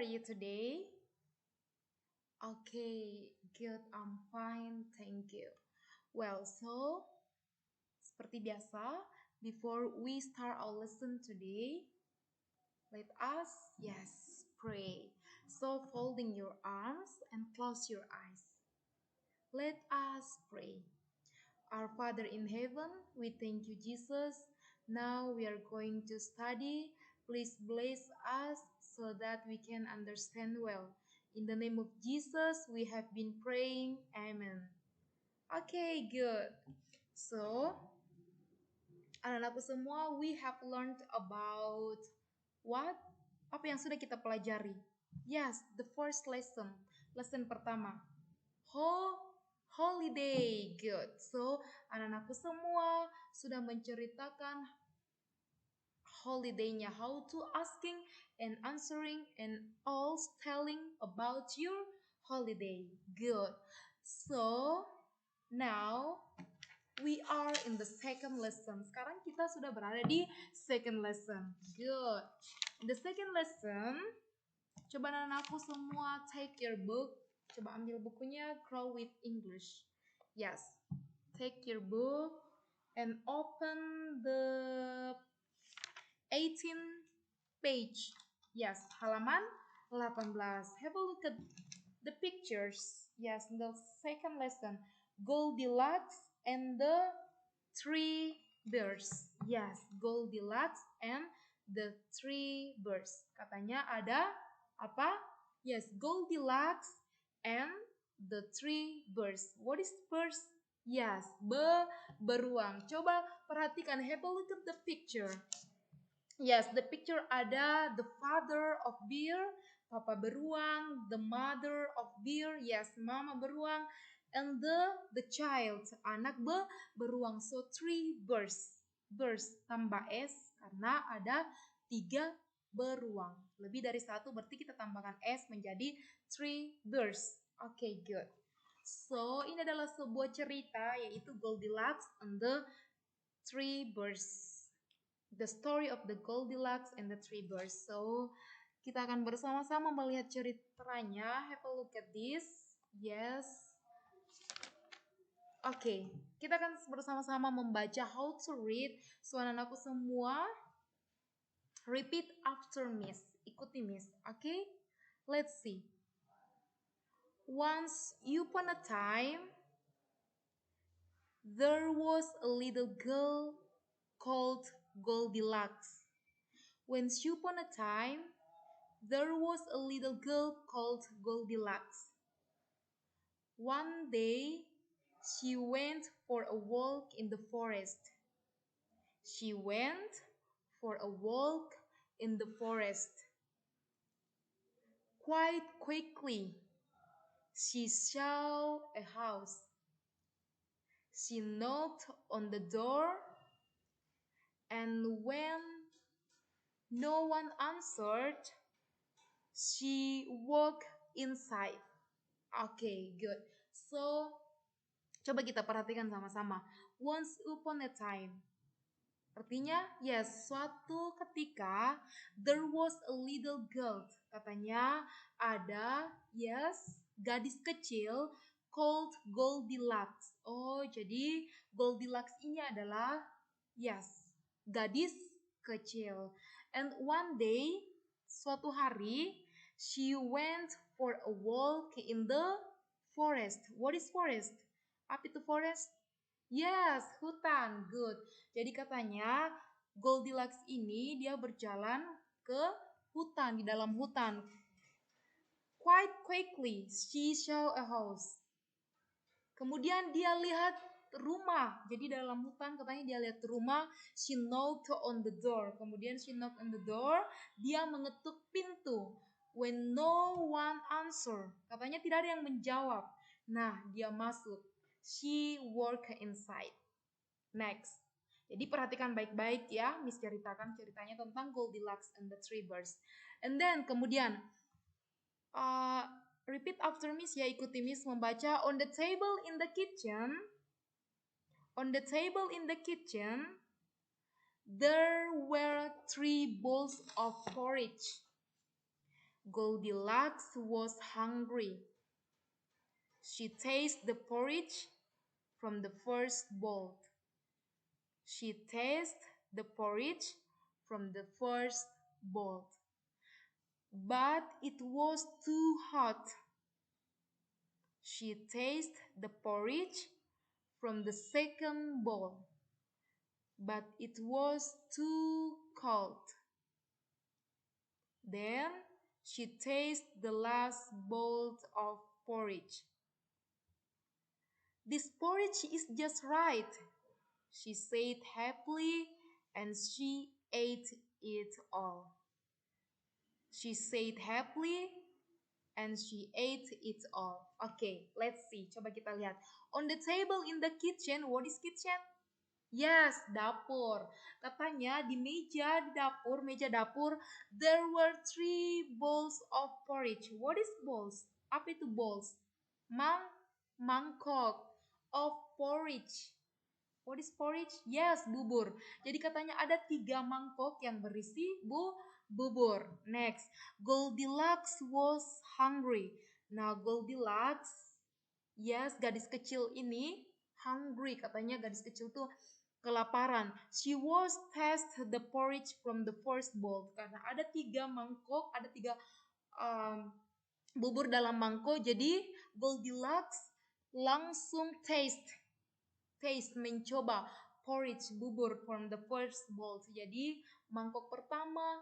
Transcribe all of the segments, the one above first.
you today? Okay, good. I'm fine. Thank you. Seperti biasa, before we start our lesson today, let us, pray. So, folding your arms and close your eyes. Let us pray. Our Father in heaven, we thank you, Jesus. Now we are going to study. Please bless us so that we can understand well. In the name of Jesus, we have been praying. Amen. Okay, good. So, anak-anakku semua, we have learned about what? Apa yang sudah kita pelajari? Yes, the first lesson. Lesson pertama. Holiday, good. So, anak-anakku semua sudah menceritakan holiday-nya, how to asking and answering and all telling about your holiday. Good. So, now we are in the second lesson. Sekarang kita sudah berada di second lesson. Good. The second lesson, coba anak-anakku semua take your book. Coba ambil bukunya, Grow with English. Yes, take your book and open the 18th page. Yes, halaman 18. Have a look at the pictures. Yes, the second lesson, Goldilocks and the Three Bears. Yes, Goldilocks and the Three Bears. Katanya ada apa? Yes, Goldilocks and the Three Bears. What is birds? Yes, beruang. Coba perhatikan, have a look at the picture. Yes, the picture ada the father of bear, papa beruang, the mother of bear, yes, mama beruang, and the child, anak beruang. So three birds, tambah s karena ada 3 beruang. Lebih dari 1 berarti kita tambahkan s menjadi three birds. Okay, good. So ini adalah sebuah cerita yaitu Goldilocks and the Three Birds. The story of the Goldilocks and the Three Bears. So, kita akan bersama-sama melihat ceritanya. Have a look at this. Yes. Oke, kita akan bersama-sama membaca how to read. So, anak-anakku semua, repeat after Miss. Ikuti Miss. Oke? Let's see. Once upon a time, there was a little girl called Goldilocks. Once upon a time, there was a little girl called Goldilocks. One day, she went for a walk in the forest. She went for a walk in the forest. Quite quickly, she saw a house. She knocked on the door, and when no one answered, she walked inside. Okay, good. So, coba kita perhatikan sama-sama. Once upon a time. Artinya, yes, suatu ketika, there was a little girl. Katanya, ada, yes, gadis kecil called Goldilocks. Oh, jadi Goldilocks ini adalah, yes, gadis kecil. And one day, suatu hari, she went for a walk in the forest. What is forest? Apa itu forest? Yes, hutan. Good. Jadi katanya Goldilocks ini dia berjalan ke hutan, di dalam hutan. Quite quickly, she saw a house. Kemudian dia lihat rumah. Jadi dalam hutan katanya dia lihat rumah. She knocked on the door. Kemudian she knocked on the door. Dia mengetuk pintu. When no one answer. Katanya tidak ada yang menjawab. Nah, dia masuk. She walked inside. Next. Jadi perhatikan baik-baik ya. Miss ceritakan ceritanya tentang Goldilocks and the Three Bears. And then kemudian repeat after Miss ya, ikuti Miss membaca. On the table in the kitchen. On the table in the kitchen. There were 3 bowls of porridge. Goldilocks was hungry. She tasted the porridge from the first bowl. She tasted the porridge from the first bowl. But it was too hot. She tasted the porridge from the second bowl. But it was too cold. Then she tasted the last bowl of porridge. This porridge is just right, she said happily, and she ate it all. She said happily, and she ate it all. Okay, let's see. Coba kita lihat. On the table in the kitchen, what is kitchen? Yes, dapur. Katanya di meja dapur, there were 3 bowls of porridge. What is bowls? Apa itu bowls? Mangkok of porridge. What is porridge? Yes, bubur. Jadi katanya ada 3 mangkok yang berisi bubur. Next, Goldilocks was hungry. Nah, Goldilocks, yes, gadis kecil ini hungry. Katanya gadis kecil tuh kelaparan. She was taste the porridge from the first bowl. Karena ada 3 mangkok, ada 3 bubur dalam mangkok. Jadi Goldilocks langsung mencoba porridge bubur from the first bowl. Jadi mangkok pertama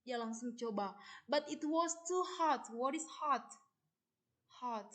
dia langsung coba. But it was too hot. What is hot? Hot.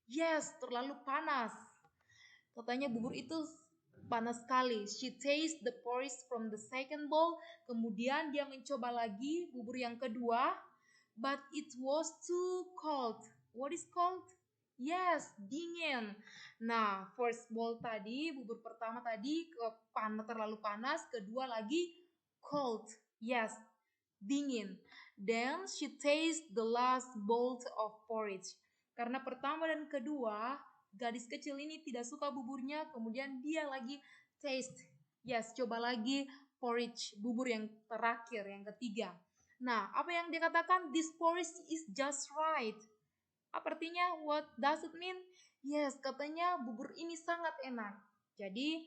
Yes, terlalu panas. Katanya bubur itu panas sekali. She tasted the porridge from the second bowl. Kemudian dia mencoba lagi bubur yang kedua. But it was too cold. What is cold? Yes, dingin. Nah, first bowl tadi, bubur pertama tadi terlalu panas, kedua lagi cold. Yes, dingin. Then she tasted the last bowl of porridge. Karena pertama dan kedua, gadis kecil ini tidak suka buburnya, kemudian dia lagi taste. Yes, coba lagi porridge, bubur yang terakhir, yang ketiga. Nah, apa yang dia katakan? This porridge is just right. Apa artinya? What does it mean? Yes, katanya bubur ini sangat enak. Jadi,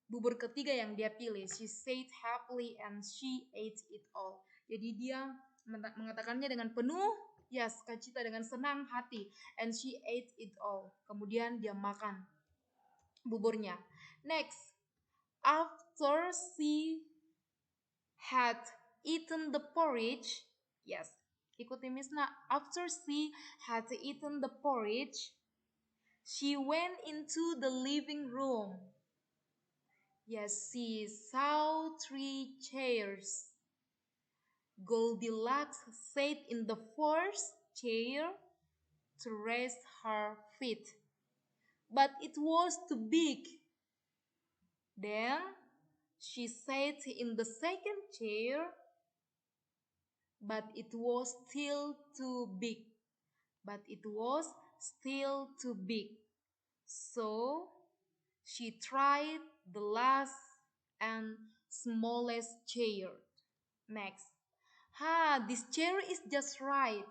bubur ketiga yang dia pilih. She said happily and she ate it all. Jadi dia mengatakannya dengan penuh, yes, sukacita, dengan senang hati. And she ate it all. Kemudian dia makan buburnya. Next, after she had eaten the porridge, yes, ikuti Misna. After she had eaten the porridge, she went into the living room. Yes, she saw 3 chairs. Goldilocks sat in the first chair to rest her feet, but it was too big. Then she sat in the second chair, but it was still too big. So she tried the last and smallest chair. Next. This chair is just right,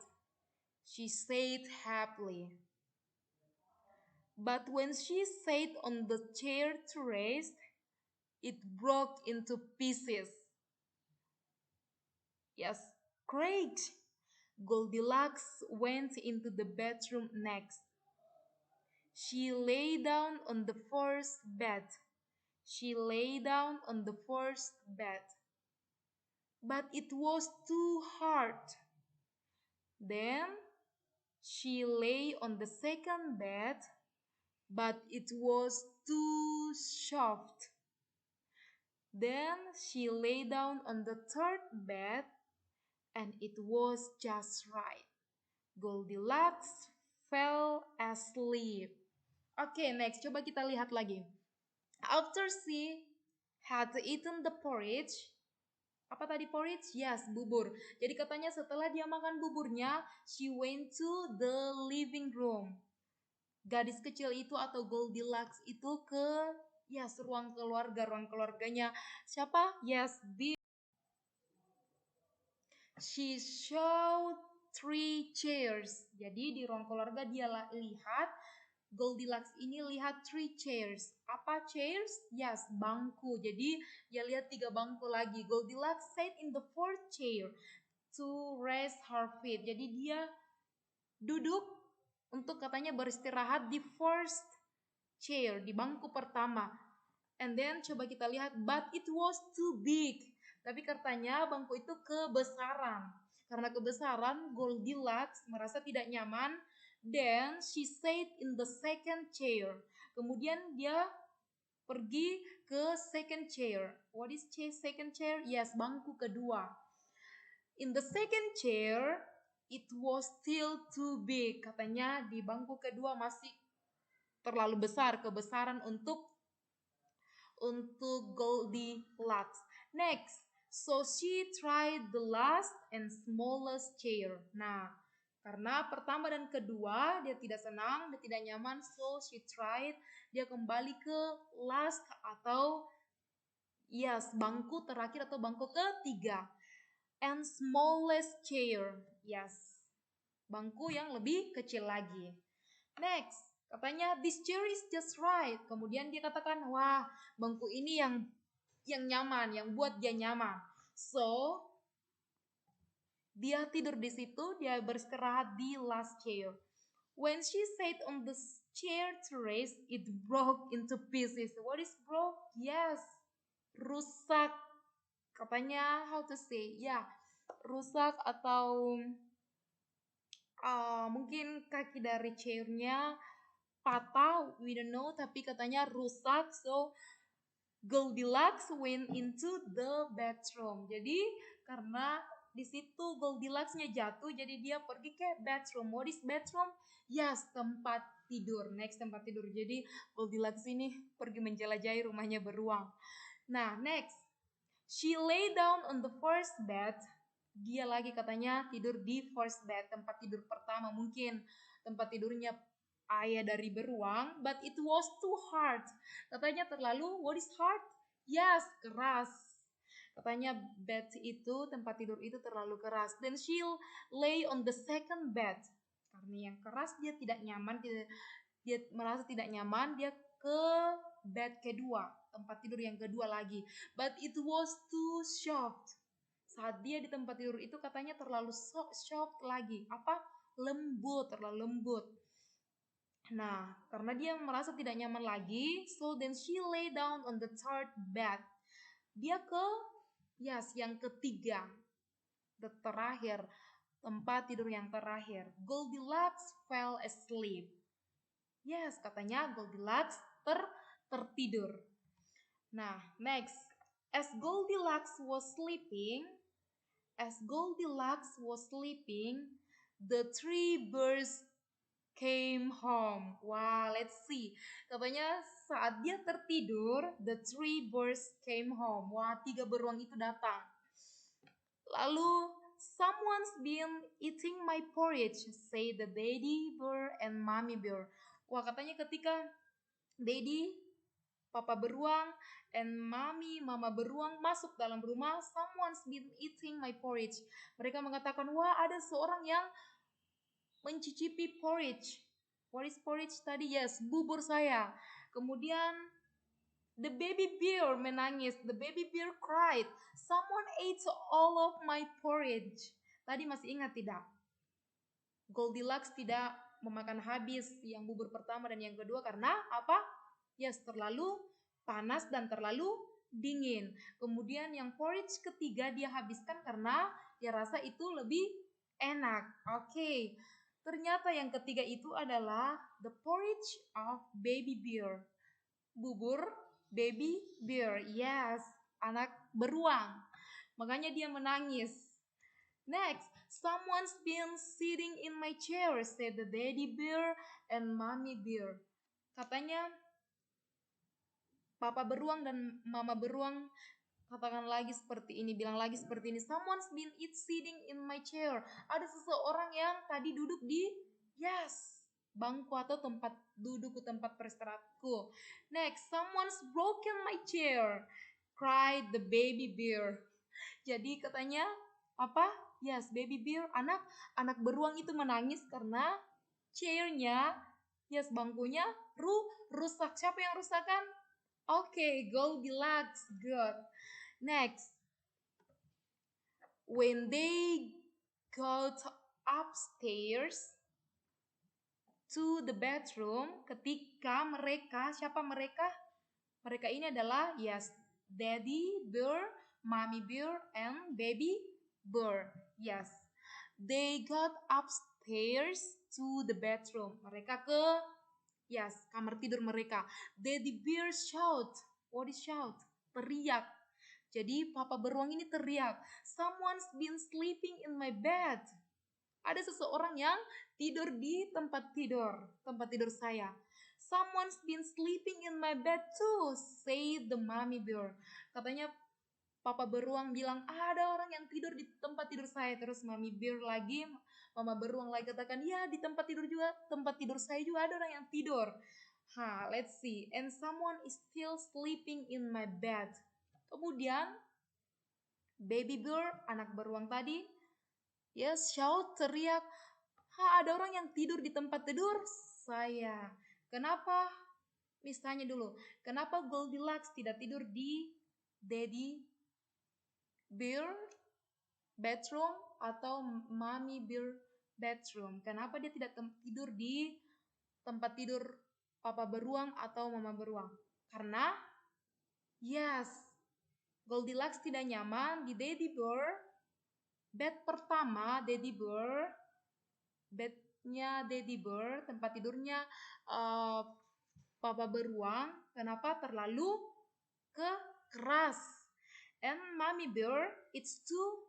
she said happily. But when she sat on the chair to rest, it broke into pieces. Yes, great. Goldilocks went into the bedroom next. She lay down on the first bed. But it was too hard. Then she lay on the second bed, but it was too soft. Then she lay down on the third bed, and it was just right. Goldilocks fell asleep. Oke, next. Coba kita lihat lagi. After she had eaten the porridge, apa tadi porridge? Yes, bubur. Jadi katanya setelah dia makan buburnya, she went to the living room. Gadis kecil itu atau Goldilocks itu ke ruang keluarganya. Siapa? Yes, she showed 3 chairs. Jadi di ruang keluarga dia lihat Goldilocks ini lihat 3 chairs. Apa chairs? Yes, bangku. Jadi dia lihat 3 bangku lagi. Goldilocks sat in the fourth chair to rest her feet. Jadi dia duduk untuk katanya beristirahat di first chair, di bangku pertama. And then coba kita lihat, but it was too big. Tapi katanya bangku itu kebesaran. Karena kebesaran, Goldilocks merasa tidak nyaman. Then she sat in the second chair. Kemudian dia pergi ke second chair. What is second chair? Yes, bangku kedua. In the second chair, it was still too big. Katanya di bangku kedua masih terlalu besar, kebesaran untuk Goldilocks. Next, so she tried the last and smallest chair. Nah, karena pertama dan kedua dia tidak senang, dia tidak nyaman, so she tried, dia kembali ke last atau yes, bangku terakhir atau bangku ketiga. And smallest chair, yes, bangku yang lebih kecil lagi. Next, katanya this chair is just right. Kemudian dia katakan, wah, bangku ini yang nyaman, yang buat dia nyaman. So, dia tidur di situ, dia beristirahat di last chair. When she sat on the chair to rest, it broke into pieces. What is broke? Yes, rusak. Katanya how to say? Ya, rusak atau mungkin kaki dari chairnya patah, we don't know, tapi katanya rusak. So Goldilocks went into the bedroom. Jadi karena di situ Goldilocks-nya jatuh, jadi dia pergi ke bedroom. What is bedroom? Yes, tempat tidur. Next, tempat tidur. Jadi Goldilocks ini pergi menjelajahi rumahnya beruang. Nah, next, she lay down on the first bed. Dia lagi katanya tidur di first bed, tempat tidur pertama, mungkin tempat tidurnya ayah dari beruang, but it was too hard. Katanya terlalu, what is hard? Yes, keras. Katanya bed itu, tempat tidur itu terlalu keras. Then she lay on the second bed. Karena yang keras dia tidak nyaman, dia merasa tidak nyaman, dia ke bed kedua, tempat tidur yang kedua lagi. But it was too soft. Saat dia di tempat tidur itu katanya terlalu soft lagi. Apa? Lembut, terlalu lembut. Nah, karena dia merasa tidak nyaman lagi, so then she lay down on the third bed. Dia ke, yes, yang ketiga, the terakhir, tempat tidur yang terakhir. Goldilocks fell asleep. Yes, katanya Goldilocks tertidur. Nah, next, as Goldilocks was sleeping, the three birds came home. Wow, let's see. Katanya saat dia tertidur, the three birds came home. Wah, 3 beruang itu datang. Lalu, someone's been eating my porridge, say the daddy bear and mommy bear. Wah, katanya ketika daddy, papa beruang, and mama beruang masuk dalam rumah, someone's been eating my porridge. Mereka mengatakan, wah, ada seorang yang mencicipi porridge. What is porridge tadi? Yes, bubur saya. Kemudian the baby bear menangis. The baby bear cried. Someone ate all of my porridge. Tadi masih ingat tidak? Goldilocks tidak memakan habis yang bubur pertama dan yang kedua karena apa? Yes, terlalu panas dan terlalu dingin. Kemudian yang porridge ketiga dia habiskan karena dia rasa itu lebih enak. Oke. Ternyata yang ketiga itu adalah the porridge of baby bear. Bubur baby bear. Yes, anak beruang. Makanya dia menangis. Next, someone's been sitting in my chair, said the daddy bear and mommy bear. Katanya papa beruang dan mama beruang katakan lagi seperti ini, bilang lagi seperti ini. Someone's been sitting in my chair. Ada seseorang yang tadi duduk di, yes, bangku atau tempat dudukku, tempat beristirahatku. Next, someone's broken my chair, cried the baby bear. Jadi katanya apa? Yes, baby bear, anak beruang itu menangis karena chairnya, yes, bangkunya rusak. Siapa yang rusakkan? Oke, Goldilocks. Good. Next, when they got upstairs to the bedroom, ketika mereka, siapa mereka? Mereka ini adalah, yes, daddy bear, mommy bear, and baby bear. Yes, they got upstairs to the bedroom. Mereka ke, yes, kamar tidur mereka. Daddy bear shout. What is shout? Teriak. Jadi papa beruang ini teriak, someone's been sleeping in my bed. Ada seseorang yang tidur di tempat tidur saya. Someone's been sleeping in my bed too, said the mommy bear. Katanya papa beruang bilang, ada orang yang tidur di tempat tidur saya. Terus mama beruang lagi katakan, ya di tempat tidur saya juga ada orang yang tidur. Let's see. And someone is still sleeping in my bed. Kemudian baby bear, anak beruang tadi, yes, shout, teriak, ada orang yang tidur di tempat tidur saya. Kenapa? Misalnya dulu, kenapa Goldilocks tidak tidur di Daddy Bear bedroom atau Mommy Bear bedroom? Kenapa dia tidak tidur di tempat tidur Papa Beruang atau Mama Beruang? Karena, yes, Goldilocks tidak nyaman di Daddy Bear bed pertama. Bednya Daddy Bear, tempat tidurnya uh, Papa Beruang. Kenapa? Terlalu keras. And Mommy Bear, it's too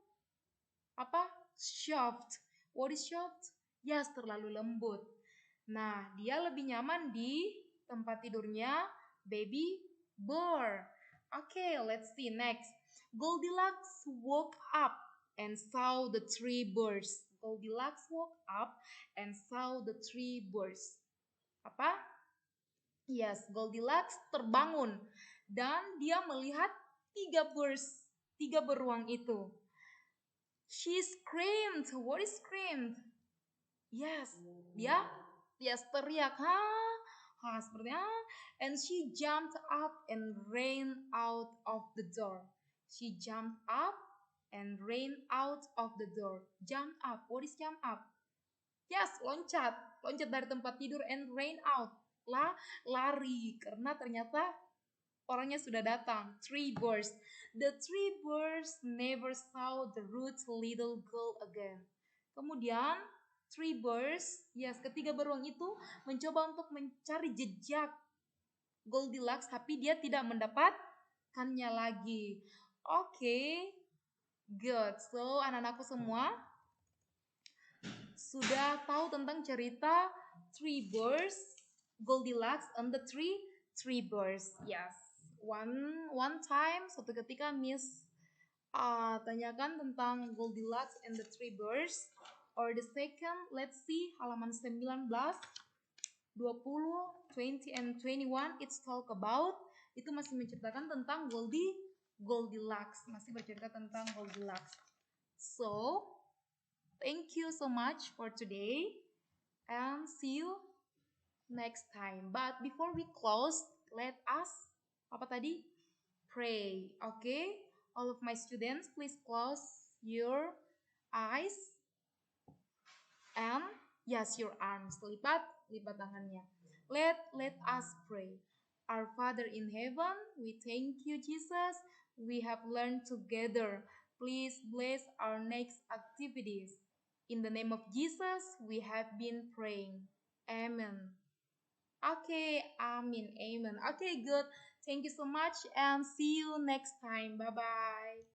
soft. What is soft? Yes, terlalu lembut. Nah, dia lebih nyaman di tempat tidurnya Baby Bear. Okay, let's see next. Goldilocks woke up and saw the three birds. Goldilocks woke up and saw the three birds. Apa? Yes, Goldilocks terbangun dan dia melihat tiga beruang itu. She screamed. What is screamed? Yes, dia teriak, seperti and she jumped up and ran out of the door. She jumped up and ran out of the door. Jump up. What is jump up? Yes, loncat dari tempat tidur and ran out. Lari karena ternyata orangnya sudah datang. Three birds. The three birds never saw the rude little girl again. Kemudian three birds, yes, ketiga beruang itu mencoba untuk mencari jejak Goldilocks, tapi dia tidak mendapatkannya lagi. Oke, good. So anak-anakku semua sudah tahu tentang cerita three birds, Goldilocks and the three birds. Yes. One time, suatu ketika Miss tanyakan tentang Goldilocks and the three birds. Or the second, let's see, halaman 19, 20, 20 and 21, it's talk about, itu masih menceritakan tentang Goldilocks, masih bercerita tentang Goldilocks. So, thank you so much for today and see you next time. But before we close, let us pray. Okay? All of my students, please close your eyes and yes, your arms. Lipat tangannya. Let us pray. Our Father in heaven, we thank you, Jesus. We have learned together. Please bless our next activities. In the name of Jesus, we have been praying. Amen. Okay, amen. Okay, good. Thank you so much and see you next time. Bye-bye.